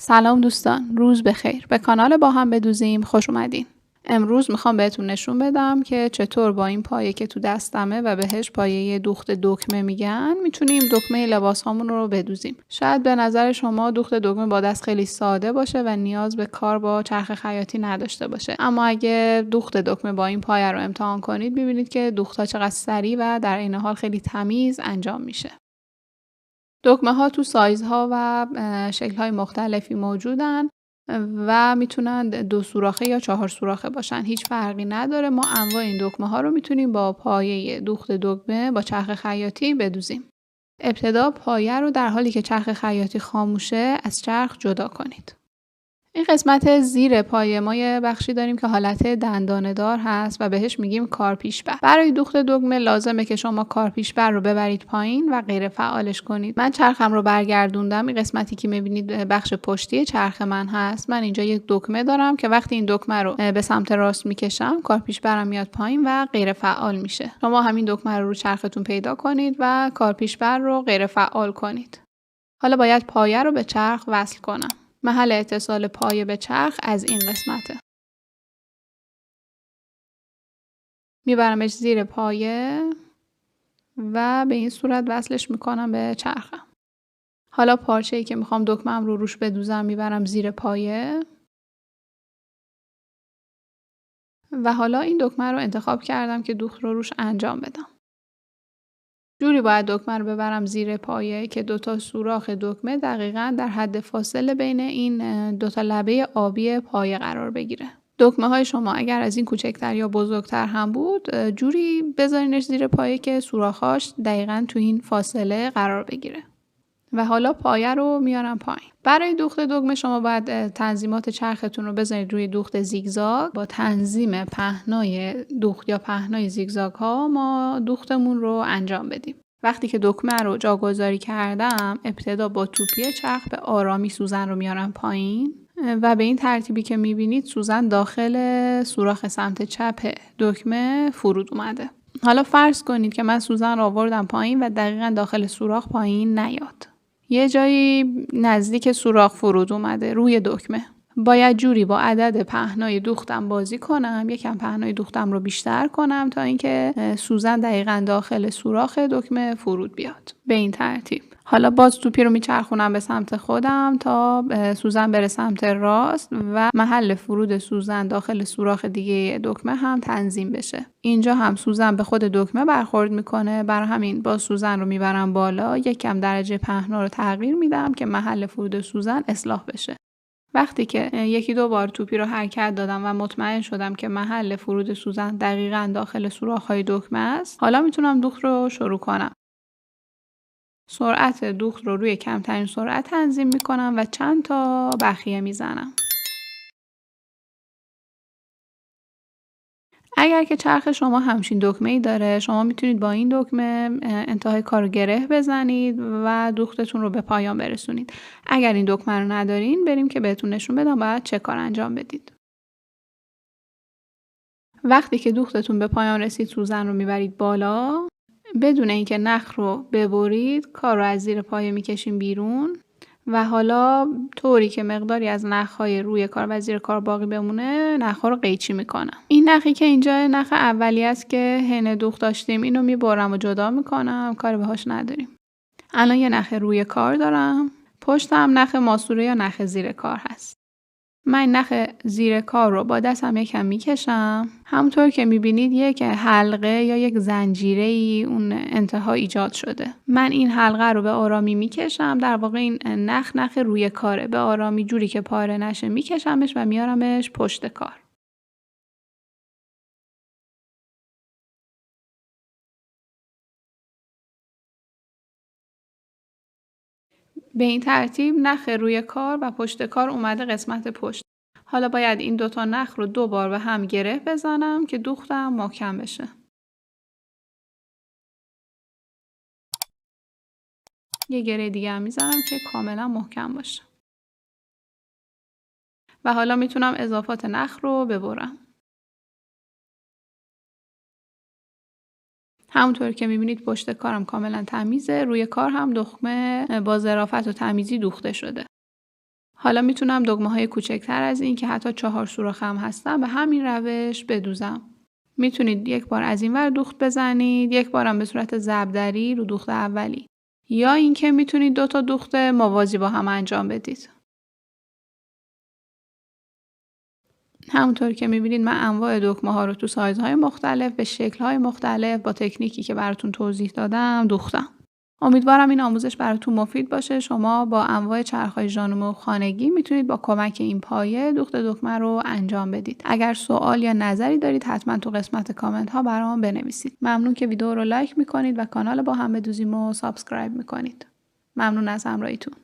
سلام دوستان، روز بخیر. به کانال با هم بدوزیم خوش اومدین. امروز میخوام بهتون نشون بدم که چطور با این پایه که تو دستمه و بهش پایه دوخت دکمه میگن میتونیم دکمه لباس هامون رو بدوزیم. شاید به نظر شما دوخت دکمه با دست خیلی ساده باشه و نیاز به کار با چرخ خیاطی نداشته باشه، اما اگه دوخت دکمه با این پایه رو امتحان کنید میبینید که دوخت‌ها چقدر سریع و در این حال خیلی تمیز انجام میشه. دکمه ها تو سایزها و شکل های مختلفی موجودن و میتونن 2 سوراخه یا 4 سوراخه باشن. هیچ فرقی نداره. ما انواع این دکمه ها رو میتونیم با پایه دوخت دکمه با چرخ خیاطی بدوزیم. ابتدا پایه رو در حالی که چرخ خیاطی خاموشه از چرخ جدا کنید. این قسمت زیر پایه ما یه بخشی داریم که حالت دندانه دار هست و بهش میگیم کارپیشبر. برای دوخت دکمه لازمه که شما کارپیشبر رو ببرید پایین و غیر فعالش کنید. من چرخم رو برگردوندم. این قسمتی که میبینید بخش پشتی چرخ من هست. من اینجا یک دکمه دارم که وقتی این دکمه رو به سمت راست میکشم کارپیشبرم میاد پایین و غیر فعال میشه. شما همین دکمه رو چرختون پیدا کنید و کارپیشبر رو غیر فعال کنید. حالا باید پایه رو به چرخ وصل کنم. محل اتصال پایه به چرخ از این قسمته. میبرمش زیر پایه و به این صورت وصلش میکنم به چرخم. حالا پارچه‌ای که میخوام دکمه‌ام رو روش بدوزم میبرم زیر پایه و حالا این دکمه رو انتخاب کردم که دوخت رو روش انجام بدم. جوری باید دکمه رو ببرم زیر پایه که 2 تا سوراخ دکمه دقیقاً در حد فاصله بین این 2 تا لبه آبی پایه قرار بگیره. دکمه های شما اگر از این کوچکتر یا بزرگتر هم بود جوری بذارینش زیر پایه که سوراخاش دقیقاً تو این فاصله قرار بگیره. و حالا پایه رو میارم پایین. برای دوخت دکمه شما باید تنظیمات چرختون رو بذارید روی دوخت زیگزاگ. با تنظیم پهنای دوخت یا پهنای زیگزاگ ها ما دوختمون رو انجام بدیم. وقتی که دکمه رو جاگذاری کردم ابتدا با توپی چرخ به آرامی سوزن رو میارم پایین و به این ترتیبی که میبینید سوزن داخل سوراخ سمت چپ دکمه فرود اومده. حالا فرض کنید که من سوزن رو آوردم پایین و دقیقاً داخل سوراخ پایین نیاد. یه جایی نزدیک سوراخ فرود اومده روی دکمه. باید جوری با عدد پهنای دوختم بازی کنم. یکم پهنای دوختم رو بیشتر کنم تا اینکه سوزن دقیقاً داخل سوراخ دکمه فرود بیاد. به این ترتیب. حالا باز توپی رو میچرخونم به سمت خودم تا سوزن بره سمت راست و محل فرود سوزن داخل سوراخ دیگه دکمه هم تنظیم بشه. اینجا هم سوزن به خود دکمه برخورد میکنه. برای همین باز سوزن رو میبرم بالا. یکم درجه پهنا رو تغییر میدم که محل فرود سوزن اصلاح بشه. وقتی که 1-2 بار توپی رو حرکت دادم و مطمئن شدم که محل فرود سوزن دقیقاً داخل سوراخ‌های دکمه است، حالا میتونم دوخت رو شروع کنم. سرعت دوخت رو روی کمترین سرعت تنظیم میکنم و چند تا بخیه میزنم. اگر که چرخ شما همچین دکمه‌ای داره شما میتونید با این دکمه انتهای کار رو گره بزنید و دوختتون رو به پایان برسونید. اگر این دکمه رو ندارین بریم که بهتون نشون بدم باید چه کار انجام بدید. وقتی که دوختتون به پایان رسید سوزن رو میبرید بالا. بدون اینکه نخ رو ببرید کار رو از زیر پایه میکشیم بیرون و حالا طوری که مقداری از نخهای روی کار و زیر کار باقی بمونه نخها رو قیچی میکنم. این نخی که اینجا نخ اولی است که حین دوخت داشتیم اینو میبرم و جدا میکنم. کاری بهاش نداریم. الان یه نخ روی کار دارم. پشتم نخ ماسوره یا نخ زیر کار هست. من نخ زیر کار رو با دستم یکم میکشم. همونطور که میبینید یک حلقه یا یک زنجیره‌ای اون انتها ایجاد شده. من این حلقه رو به آرامی میکشم. در واقع این نخ روی کاره. به آرامی جوری که پاره نشه میکشمش و میارمش پشت کار. به این ترتیب نخ روی کار و پشت کار اومده قسمت پشت. حالا باید این 2 تا نخ رو 2 بار به هم گره بزنم که دوختم محکم بشه. یه گره دیگه هم میزنم که کاملا محکم باشه. و حالا میتونم اضافات نخ رو ببرم. همونطور که میبینید پشت کارم کاملا تمیزه. روی کار هم دکمه با ظرافت و تمیزی دوخته شده. حالا میتونم دکمه‌های کوچکتر از این که حتی 4 سوراخ هم هستن به همین روش بدوزم. میتونید یک بار از این ور دوخت بزنید، یک بارم به صورت ضربدری رو دوخت اولی. یا اینکه میتونید 2 تا دوخت موازی با هم انجام بدید. همونطور که میبینید من انواع دکمه ها رو تو سایزهای مختلف به شکل‌های مختلف با تکنیکی که براتون توضیح دادم دوختم. امیدوارم این آموزش براتون مفید باشه. شما با انواع چرخ‌های ژانومه و خانگی میتونید با کمک این پایه دوخت دکمه رو انجام بدید. اگر سوال یا نظری دارید حتما تو قسمت کامنت ها برام بنویسید. ممنون که ویدیو رو لایک میکنید و کانال با هم بدوزیم و سابسکرایب میکنید. ممنون از همراهیتون.